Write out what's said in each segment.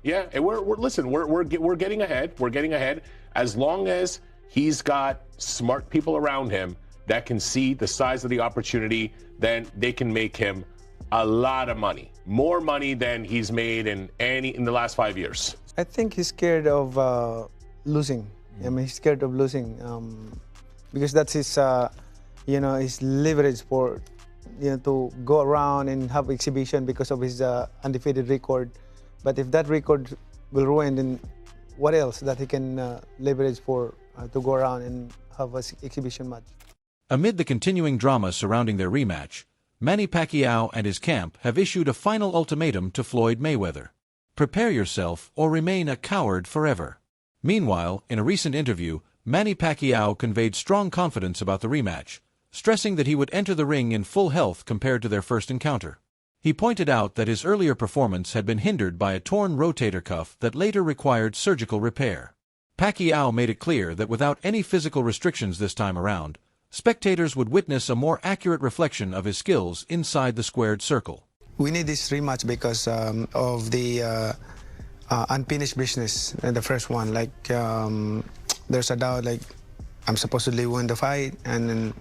Yeah, and we're getting ahead. We're getting ahead as long as he's got smart people around him that can see the size of the opportunity. Then they can make him a lot of money, more money than he's made in the last 5 years. I think he's scared of losing. I mean, he's scared of losing because that's his, his leverage for, to go around and have exhibition because of his undefeated record. But if that record will ruin, then what else that he can leverage for to go around and have an exhibition match? Amid the continuing drama surrounding their rematch, Manny Pacquiao and his camp have issued a final ultimatum to Floyd Mayweather. Prepare yourself or remain a coward forever. Meanwhile, in a recent interview, Manny Pacquiao conveyed strong confidence about the rematch, stressing that he would enter the ring in full health compared to their first encounter. He pointed out that his earlier performance had been hindered by a torn rotator cuff that later required surgical repair. Pacquiao made it clear that without any physical restrictions this time around, spectators would witness a more accurate reflection of his skills inside the squared circle. We need this rematch because of the unfinished business in the first one. Like there's a doubt, like I'm supposedly won the fight, and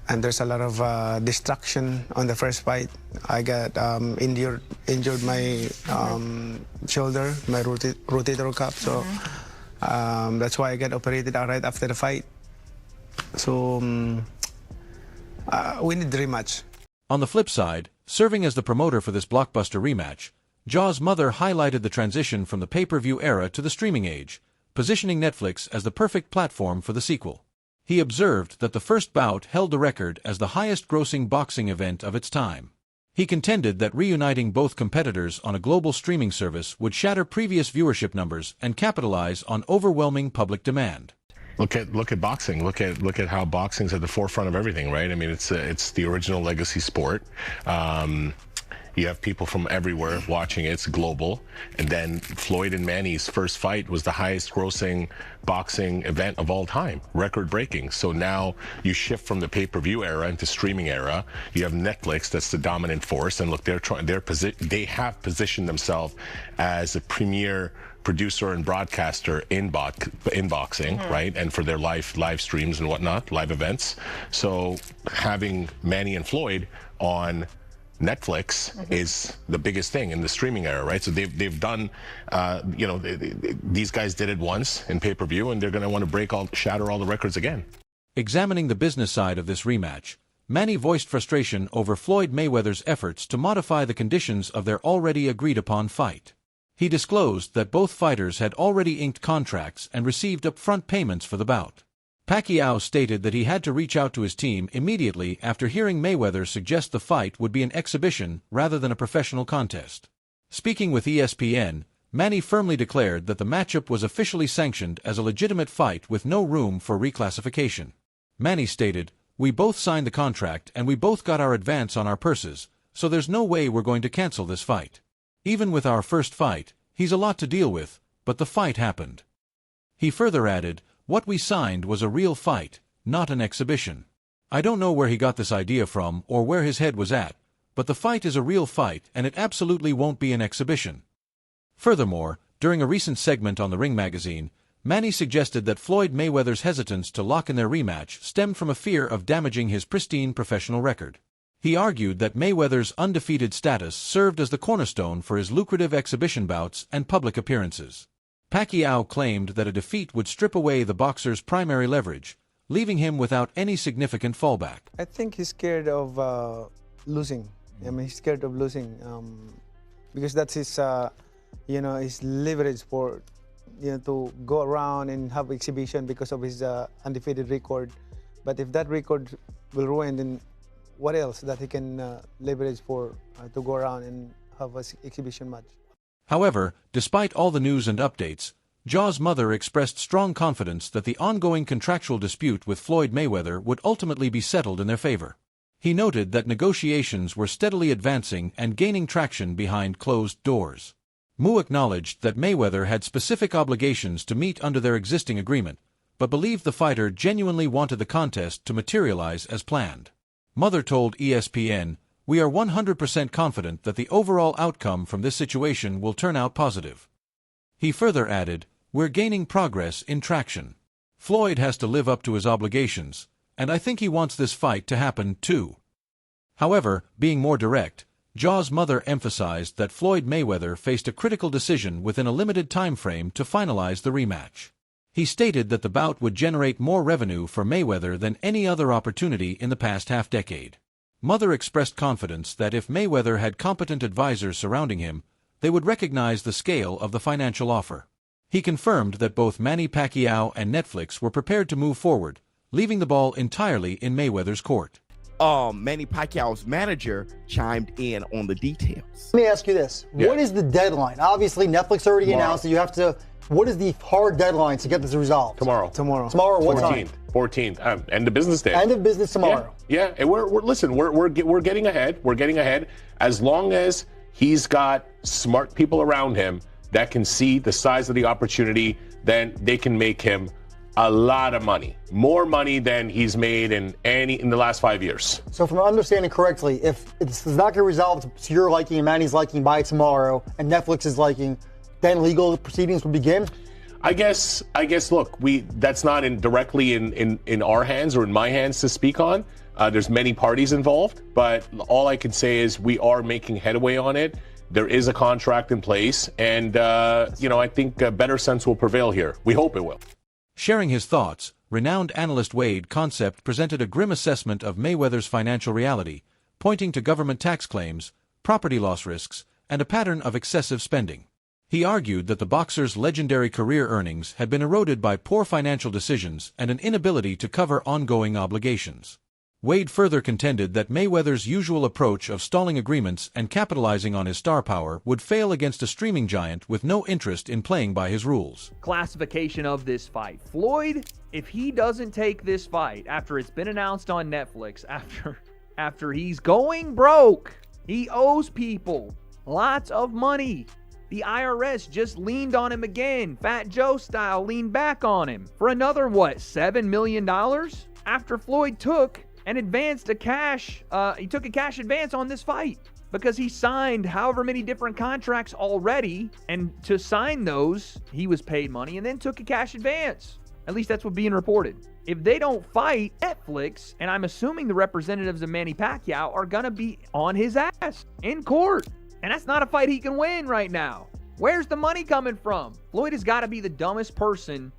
there's a lot of distraction on the first fight. I got injured my shoulder, my rotator cuff, so that's why I got operated right after the fight. So we need the rematch. On the flip side, serving as the promoter for this blockbuster rematch, Jaw's mother highlighted the transition from the pay-per-view era to the streaming age, positioning Netflix as the perfect platform for the sequel. He observed that the first bout held the record as the highest-grossing boxing event of its time. He contended that reuniting both competitors on a global streaming service would shatter previous viewership numbers and capitalize on overwhelming public demand. Look at boxing. Look at how boxing's at the forefront of everything, right? I mean, it's the original legacy sport. You have people from everywhere watching it. It's global. And then Floyd and Manny's first fight was the highest grossing boxing event of all time, record breaking. So now you shift from the pay-per-view era into streaming era. You have Netflix that's the dominant force, and look, they have positioned themselves as a premier producer and broadcaster in boxing, right? And for their live streams and whatnot, live events. So having Manny and Floyd on Netflix is the biggest thing in the streaming era, right? So they've done, these guys did it once in pay-per-view, and they're going to want to shatter all the records again. Examining the business side of this rematch, Manny voiced frustration over Floyd Mayweather's efforts to modify the conditions of their already agreed-upon fight. He disclosed that both fighters had already inked contracts and received upfront payments for the bout. Pacquiao stated that he had to reach out to his team immediately after hearing Mayweather suggest the fight would be an exhibition rather than a professional contest. Speaking with ESPN, Manny firmly declared that the matchup was officially sanctioned as a legitimate fight with no room for reclassification. Manny stated, "We both signed the contract and we both got our advance on our purses, so there's no way we're going to cancel this fight. Even with our first fight, he's a lot to deal with, but the fight happened." He further added, "What we signed was a real fight, not an exhibition. I don't know where he got this idea from or where his head was at, but the fight is a real fight and it absolutely won't be an exhibition." Furthermore, during a recent segment on the Ring magazine, Manny suggested that Floyd Mayweather's hesitance to lock in their rematch stemmed from a fear of damaging his pristine professional record. He argued that Mayweather's undefeated status served as the cornerstone for his lucrative exhibition bouts and public appearances. Pacquiao claimed that a defeat would strip away the boxer's primary leverage, leaving him without any significant fallback. I think he's scared of losing. I mean, he's scared of losing because that's his, his leverage for, to go around and have exhibition because of his undefeated record. But if that record will ruin, then what else that he can leverage for to go around and have an exhibition match? However, despite all the news and updates, Jaw's mother expressed strong confidence that the ongoing contractual dispute with Floyd Mayweather would ultimately be settled in their favor. He noted that negotiations were steadily advancing and gaining traction behind closed doors. Mu acknowledged that Mayweather had specific obligations to meet under their existing agreement, but believed the fighter genuinely wanted the contest to materialize as planned. Mother told ESPN, "We are 100% confident that the overall outcome from this situation will turn out positive. He further added, "We're gaining progress in traction. Floyd has to live up to his obligations, and I think he wants this fight to happen too." However, being more direct, Jaw's mother emphasized that Floyd Mayweather faced a critical decision within a limited time frame to finalize the rematch. He stated that the bout would generate more revenue for Mayweather than any other opportunity in the past half-decade. Mother expressed confidence that if Mayweather had competent advisors surrounding him, they would recognize the scale of the financial offer. He confirmed that both Manny Pacquiao and Netflix were prepared to move forward, leaving the ball entirely in Mayweather's court. Manny Pacquiao's manager chimed in on the details. Let me ask you this. Yeah. What is the deadline? Obviously, Netflix already announced that you have to. What is the hard deadline to get this resolved? Tomorrow. Tomorrow. Tomorrow, what time? 14th. End of business day. End of business tomorrow. Yeah. And we're getting ahead. We're getting ahead. As long as he's got smart people around him that can see the size of the opportunity, then they can make him a lot of money, more money than he's made in the last 5 years. So, from understanding correctly, if it's not get resolved to your liking and Manny's liking by tomorrow, and Netflix is liking, then legal proceedings will begin. I guess. Look, that's not directly in our hands or in my hands to speak on. There's many parties involved, but all I can say is we are making headway on it. There is a contract in place, and I think better sense will prevail here. We hope it will. Sharing his thoughts, renowned analyst Wade Concept presented a grim assessment of Mayweather's financial reality, pointing to government tax claims, property loss risks, and a pattern of excessive spending. He argued that the boxer's legendary career earnings had been eroded by poor financial decisions and an inability to cover ongoing obligations. Wade further contended that Mayweather's usual approach of stalling agreements and capitalizing on his star power would fail against a streaming giant with no interest in playing by his rules. Classification of this fight. Floyd, if he doesn't take this fight after it's been announced on Netflix, after he's going broke, he owes people lots of money. The IRS just leaned on him again, Fat Joe style, leaned back on him for another, $7 million? After Floyd took and advanced a cash advance on this fight because he signed however many different contracts already, and to sign those, he was paid money and then took a cash advance. At least that's what's being reported. If they don't fight, Netflix, and I'm assuming the representatives of Manny Pacquiao, are gonna be on his ass in court. And that's not a fight he can win right now. Where's the money coming from? Floyd has got to be the dumbest person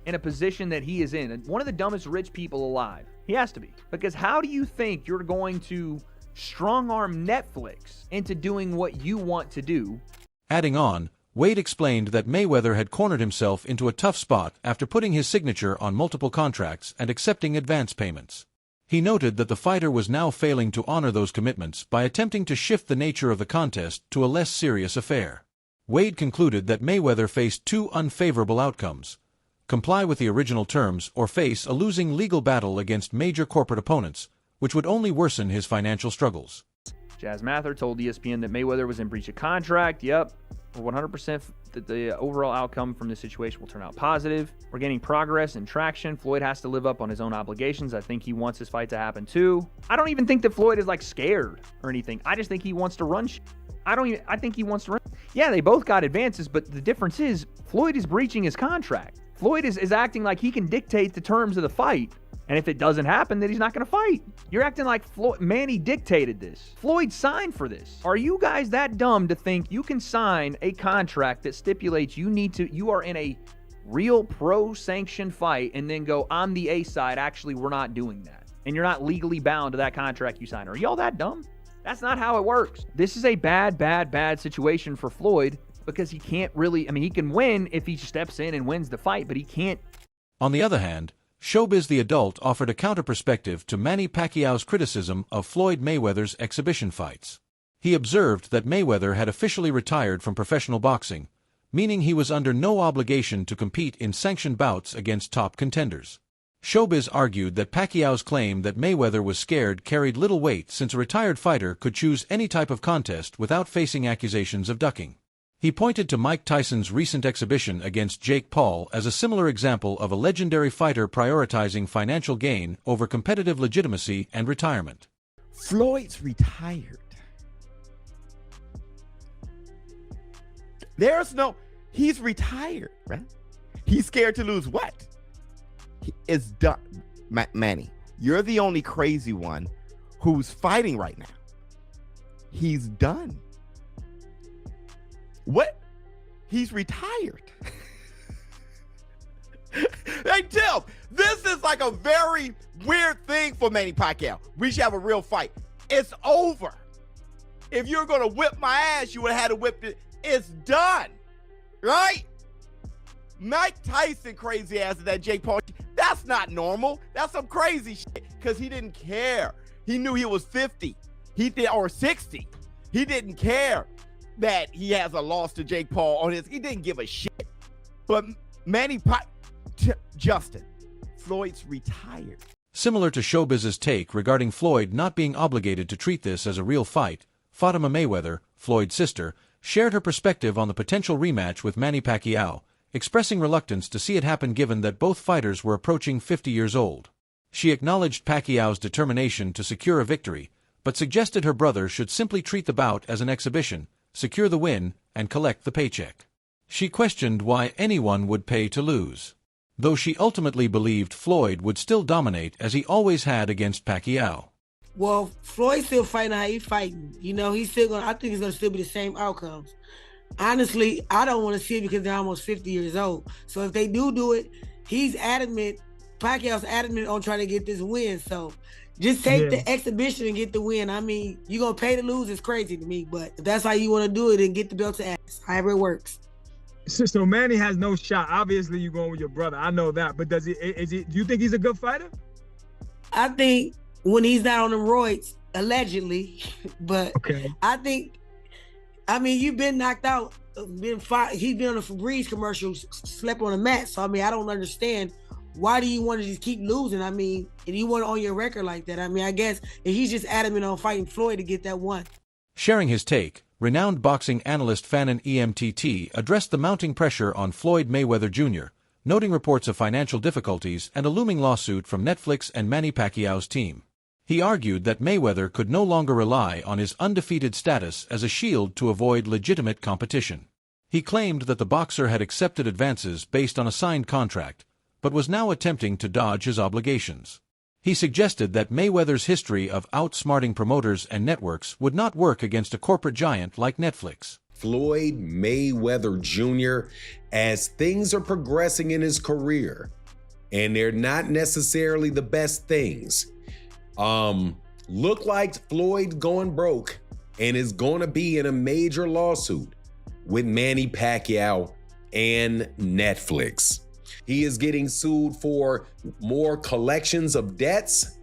in a position that he is in, and one of the dumbest rich people alive. He has to be. Because how do you think you're going to strong-arm Netflix into doing what you want to do? Adding on, Wade explained that Mayweather had cornered himself into a tough spot after putting his signature on multiple contracts and accepting advance payments. He noted that the fighter was now failing to honor those commitments by attempting to shift the nature of the contest to a less serious affair. Wade concluded that Mayweather faced two unfavorable outcomes: comply with the original terms or face a losing legal battle against major corporate opponents, which would only worsen his financial struggles. Jazz Mather told ESPN that Mayweather was in breach of contract. Yep, 100% that the overall outcome from this situation will turn out positive. We're gaining progress and traction. Floyd has to live up on his own obligations. I think he wants this fight to happen too. I don't even think that Floyd is scared or anything. I just think he wants to run shit. I think he wants to run. Yeah, they both got advances, but the difference is Floyd is breaching his contract. Floyd is acting like he can dictate the terms of the fight. And if it doesn't happen, then he's not going to fight. You're acting like Manny dictated this. Floyd signed for this. Are you guys that dumb to think you can sign a contract that stipulates you are in a real pro-sanctioned fight and then go, on the A side, actually, we're not doing that. And you're not legally bound to that contract you signed. Are y'all that dumb? That's not how it works. This is a bad situation for Floyd because he can't really, he can win if he steps in and wins the fight, but he can't. On the other hand, Showbiz the Adult offered a counter-perspective to Manny Pacquiao's criticism of Floyd Mayweather's exhibition fights. He observed that Mayweather had officially retired from professional boxing, meaning he was under no obligation to compete in sanctioned bouts against top contenders. Showbiz argued that Pacquiao's claim that Mayweather was scared carried little weight since a retired fighter could choose any type of contest without facing accusations of ducking. He pointed to Mike Tyson's recent exhibition against Jake Paul as a similar example of a legendary fighter prioritizing financial gain over competitive legitimacy and retirement. Floyd's retired. There's no, He's retired, right? He's scared to lose what? It's done. Manny, you're the only crazy one who's fighting right now. He's done. What? He's retired. Hey, Tim, this is like a very weird thing for Manny Pacquiao. We should have a real fight. It's over. If you're going to whip my ass, you would have had to whip it. It's done. Right? Mike Tyson crazy ass of that Jake Paul. That's not normal. That's some crazy shit because he didn't care. He knew he was 50. He did, or 60. He didn't care that he has a loss to Jake Paul on his. He didn't give a shit. But Manny Justin, Floyd's retired. Similar to Showbiz's take regarding Floyd not being obligated to treat this as a real fight, Fatima Mayweather, Floyd's sister, shared her perspective on the potential rematch with Manny Pacquiao, expressing reluctance to see it happen given that both fighters were approaching 50 years old. She acknowledged Pacquiao's determination to secure a victory, but suggested her brother should simply treat the bout as an exhibition, secure the win, and collect the paycheck. She questioned why anyone would pay to lose, though she ultimately believed Floyd would still dominate as he always had against Pacquiao. Well, Floyd's still fighting how he's fighting. You know, he's still going to, I think it's going to still be the same outcomes. Honestly, I don't want to see it because they're almost 50 years old. So if they do it, he's adamant, Pacquiao's adamant on trying to get this win. So just take the exhibition and get the win. I mean, you're going to pay to lose, it's crazy to me. But if that's how you want to do it, then get the belt to ass, however it works. So Manny has no shot. Obviously, you're going with your brother. I know that. But do you think he's a good fighter? I think when he's not on the roids, allegedly. But okay. I mean, you've been knocked out, he's been on a Febreze commercial, slept on a mat. So, I mean, I don't understand. Why do you want to just keep losing? I mean, and you want it on your record like that. I mean, I guess if he's just adamant on fighting Floyd to get that one. Sharing his take, renowned boxing analyst Fanon EMTT addressed the mounting pressure on Floyd Mayweather Jr., noting reports of financial difficulties and a looming lawsuit from Netflix and Manny Pacquiao's team. He argued that Mayweather could no longer rely on his undefeated status as a shield to avoid legitimate competition. He claimed that the boxer had accepted advances based on a signed contract, but was now attempting to dodge his obligations. He suggested that Mayweather's history of outsmarting promoters and networks would not work against a corporate giant like Netflix. Floyd Mayweather Jr., as things are progressing in his career, and they're not necessarily the best things, look like Floyd going broke and is going to be in a major lawsuit with Manny Pacquiao and Netflix. He is getting sued for more collections of debts,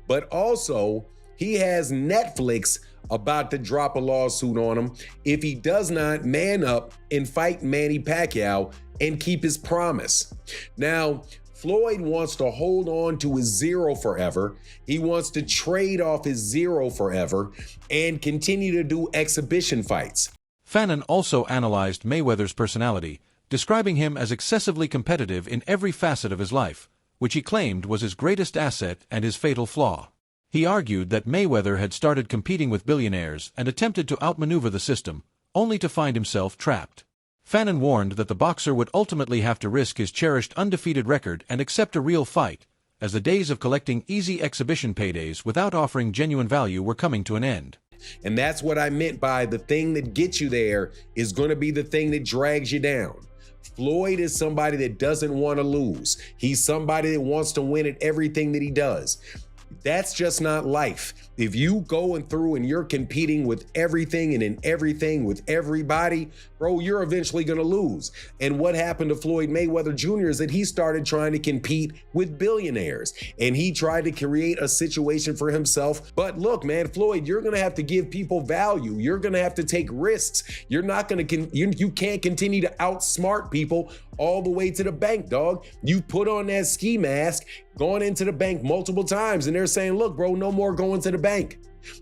but also he has Netflix about to drop a lawsuit on him if he does not man up and fight Manny Pacquiao and keep his promise. Now, Floyd wants to hold on to his zero forever. He wants to trade off his zero forever and continue to do exhibition fights. Fanon also analyzed Mayweather's personality, describing him as excessively competitive in every facet of his life, which he claimed was his greatest asset and his fatal flaw. He argued that Mayweather had started competing with billionaires and attempted to outmaneuver the system, only to find himself trapped. Fanon warned that the boxer would ultimately have to risk his cherished undefeated record and accept a real fight, as the days of collecting easy exhibition paydays without offering genuine value were coming to an end. And that's what I meant by the thing that gets you there is going to be the thing that drags you down. Floyd is somebody that doesn't want to lose. He's somebody that wants to win at everything that he does. That's just not life. If you going through and you're competing with everything and in everything with everybody, bro, you're eventually going to lose. And what happened to Floyd Mayweather Jr. is that he started trying to compete with billionaires and he tried to create a situation for himself. But look, man, Floyd, you're going to have to give people value. You're going to have to take risks. You're not going to, you can't continue to outsmart people all the way to the bank, dog. You put on that ski mask, going into the bank multiple times, and they're saying, look, bro, no more going to the bank.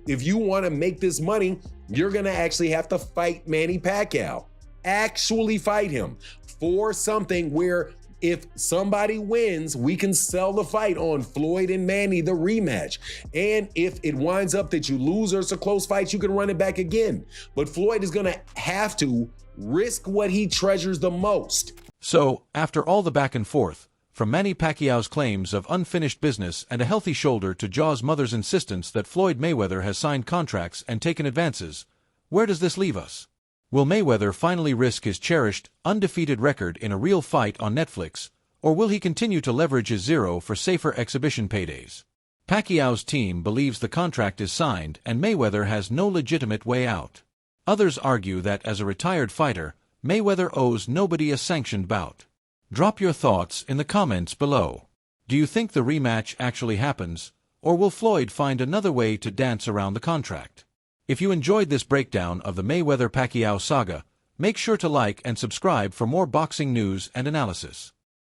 If you want to make this money, you're going to actually have to fight Manny Pacquiao. Actually fight him for something where if somebody wins, we can sell the fight on Floyd and Manny, the rematch. And if it winds up that you lose or it's a close fight, you can run it back again. But Floyd is going to have to Risk what he treasures the most. So, after all the back and forth, from Manny Pacquiao's claims of unfinished business and a healthy shoulder to Jaw's mother's insistence that Floyd Mayweather has signed contracts and taken advances, where does this leave us? Will Mayweather finally risk his cherished, undefeated record in a real fight on Netflix, or will he continue to leverage his zero for safer exhibition paydays? Pacquiao's team believes the contract is signed and Mayweather has no legitimate way out. Others argue that as a retired fighter, Mayweather owes nobody a sanctioned bout. Drop your thoughts in the comments below. Do you think the rematch actually happens, or will Floyd find another way to dance around the contract? If you enjoyed this breakdown of the Mayweather-Pacquiao saga, make sure to like and subscribe for more boxing news and analysis.